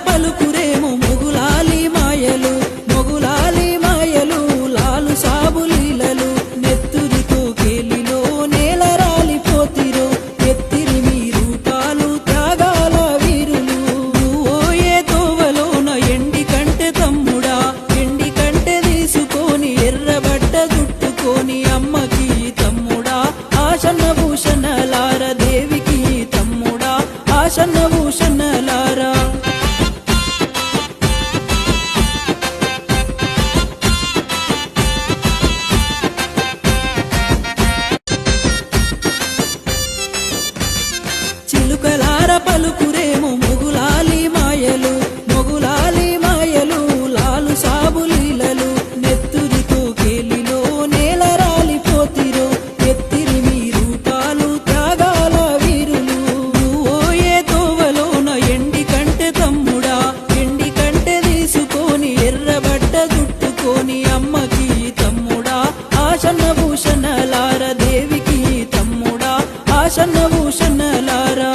పలుకురేమో మొగులాలి మాయలు మొగులాలి మాయలు లాలు సాబులీలలు నెత్తురితో కేలిలో నేల రాలిపోతిరో ఎత్తిరి మీ రూపాలు త్యాగాల వీరులు నువ్వోయే తోవలోన ఎండి కంటె తమ్ముడా ఎండి కంటె తీసుకొని ఎర్రబడ్డ దుట్టుకొని అమ్మకి తమ్ముడా ఆశన్న భూషణలార దేవికి తమ్ముడా ఆశన్న భూషణలారా చిలుకలార పలుకురేమో మొగులాలి మాయలు మొగులాలి మాయలు లాలు సాబులీలలు నెత్తురితో కేలిలో నేల రాలిపోతిరో ఎత్తిరి మీ రూపాలు త్యాగాల వీరులు నువ్వోయే తోవలోన ఎండి కంటె తమ్ముడా ఎండి కంటె తీసుకొని ఎర్రబడ్డ దుట్టుకొని అమ్మకి తమ్ముడా ఆశన్న భూషణలార దేవికి తమ్ముడా ఆశన్న భూషణలారా